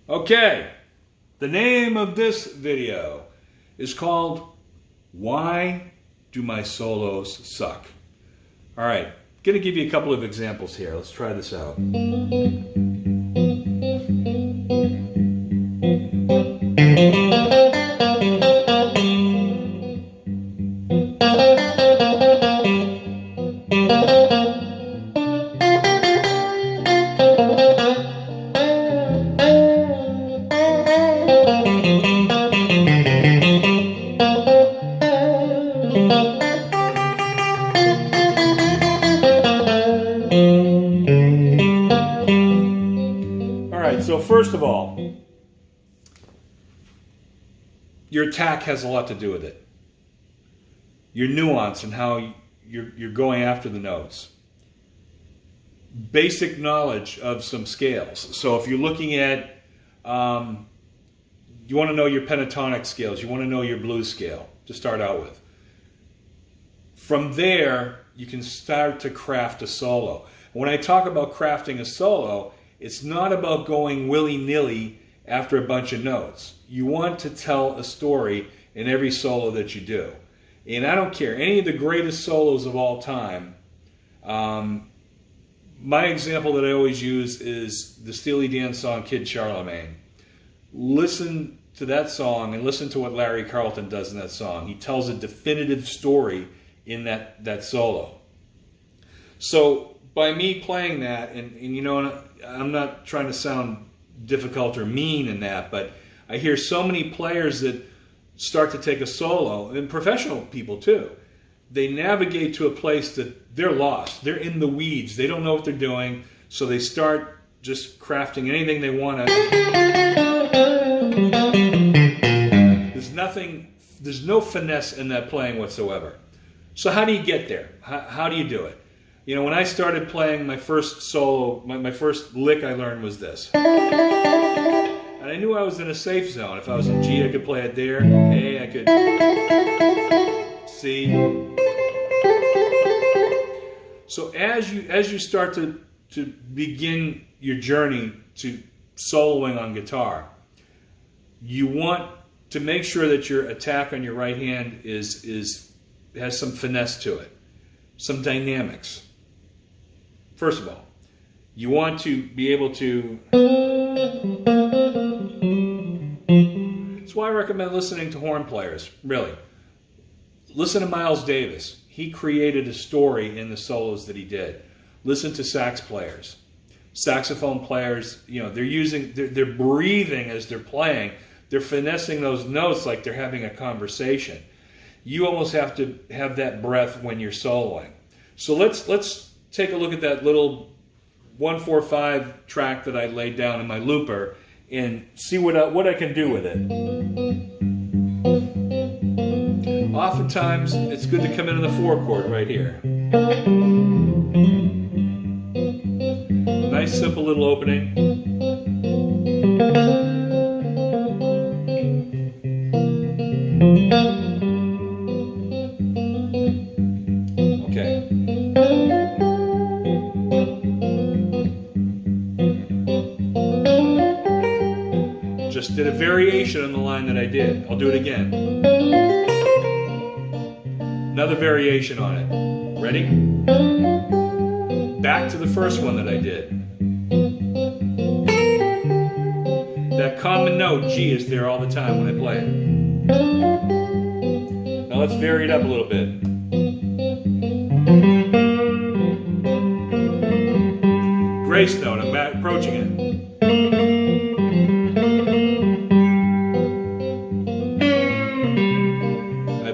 Okay, the name of this video is called Why Do My Solos Suck? All right, gonna give you a couple of examples here. Let's try this out. So first of all, your attack has a lot to do with it. Your nuance and how you're going after the notes. Basic knowledge of some scales. So if you're looking at, you want to know your pentatonic scales, you want to know your blues scale to start out with. From there, you can start to craft a solo. When I talk about crafting a solo, it's not about going willy-nilly after a bunch of notes. You want to tell a story in every solo that you do. And I don't care, any of the greatest solos of all time, my example that I always use is the Steely Dan song Kid Charlemagne. Listen to that song and listen to what Larry Carlton does in that song. He tells a definitive story in that solo. So by me playing that, and you know, I'm not trying to sound difficult or mean in that, but I hear so many players that start to take a solo, and professional people too. They navigate to a place that they're lost. They're in the weeds. They don't know what they're doing, so they start just crafting anything they want to. There's no finesse in that playing whatsoever. So how do you get there? How do you do it? You know, when I started playing my first solo, my first lick I learned was this. And I knew I was in a safe zone. If I was in G, I could play it there. A, I could C. So as you start to begin your journey to soloing on guitar, you want to make sure that your attack on your right hand has some finesse to it, some dynamics. First of all, you want to be able to... That's why I recommend listening to horn players, really. Listen to Miles Davis. He created a story in the solos that he did. Listen to sax players. Saxophone players, you know, they're breathing as they're playing. They're finessing those notes like they're having a conversation. You almost have to have that breath when you're soloing. So let's take a look at that little 1-4-5 track that I laid down in my looper and see what I can do with it. Oftentimes, it's good to come in on the 4 chord right here. Nice, simple little opening. Okay. Just did a variation on the line that I did. I'll do it again. Another variation on it. Ready? Back to the first one that I did. That common note, G, is there all the time when I play it. Now let's vary it up a little bit. Grace note, I'm approaching it.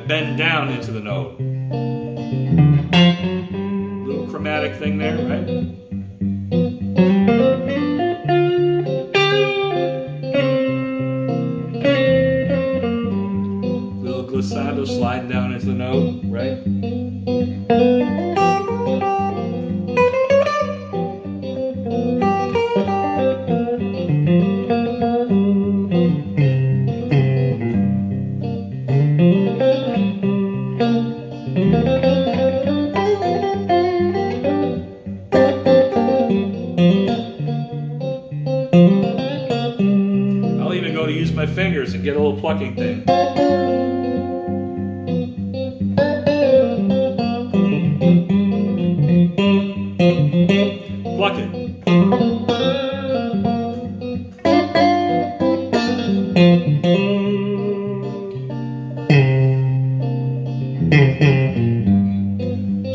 Bend down into the note. Little chromatic thing there, right? Little glissando sliding down into the note, right? to use my fingers and get a little plucking thing. Pluck it.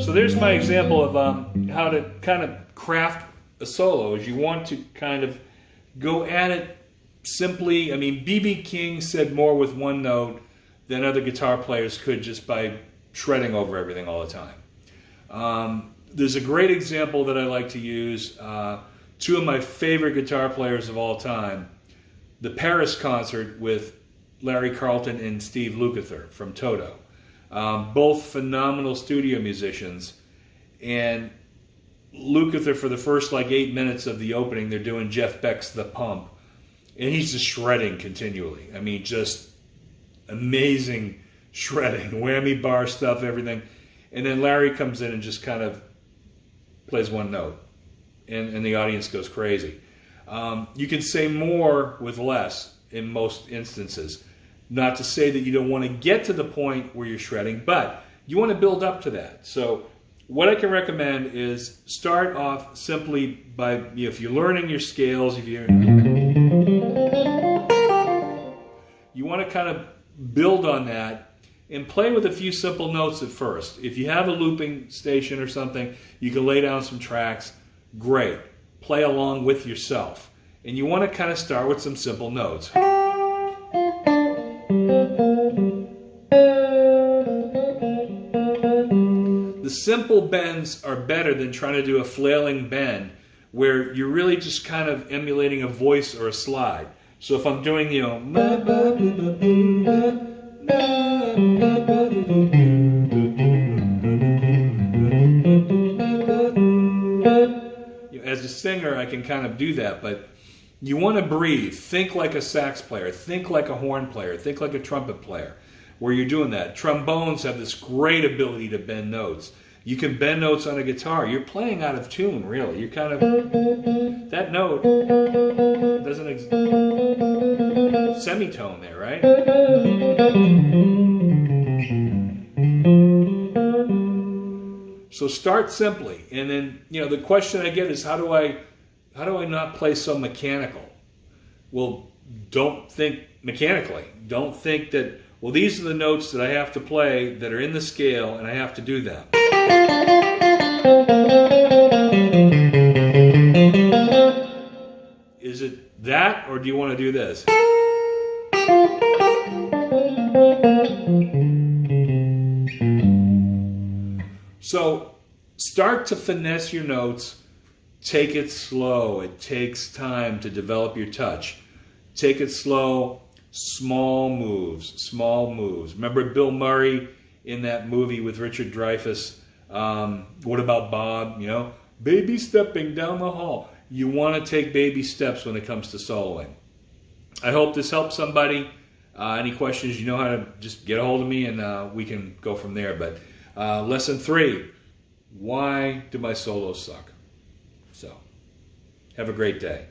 So there's my example of how to kind of craft a solo. Is you want to kind of go at it simply. I mean, B.B. King said more with one note than other guitar players could just by shredding over everything all the time. There's a great example that I like to use. Two of my favorite guitar players of all time, the Paris concert with Larry Carlton and Steve Lukather from Toto. Both phenomenal studio musicians. And Lukather, for the first like 8 minutes of the opening, they're doing Jeff Beck's The Pump. And he's just shredding continually. I mean, just amazing shredding. Whammy bar stuff, everything. And then Larry comes in and just kind of plays one note. And the audience goes crazy. You can say more with less in most instances. Not to say that you don't want to get to the point where you're shredding, but you want to build up to that. So what I can recommend is start off simply by, if you're learning your scales, if you want to kind of build on that and play with a few simple notes at first. If you have a looping station or something, you can lay down some tracks. Great. Play along with yourself. And you want to kind of start with some simple notes. The simple bends are better than trying to do a flailing bend where you're really just kind of emulating a voice or a slide. So if I'm doing, as a singer, I can kind of do that, but you want to breathe. Think like a sax player. Think like a horn player. Think like a trumpet player, where you're doing that. Trombones have this great ability to bend notes. You can bend notes on a guitar. You're playing out of tune, really. You're kind of, that note doesn't semitone there, right? So start simply, and then the question I get is how do I not play so mechanical? Well, don't think mechanically. Don't think that, well, these are the notes that I have to play that are in the scale, and I have to do them. Is it that, or do you want to do this? So start to finesse your notes. Take it slow. It takes time to develop your touch. Take it slow. Small moves. Small moves. Remember Bill Murray in that movie with Richard Dreyfuss? What about Bob? Baby stepping down the hall. You want to take baby steps when it comes to soloing. I hope this helps somebody. Any questions, you know how to just get a hold of me and we can go from there. But lesson 3, why do my solos suck? So, have a great day.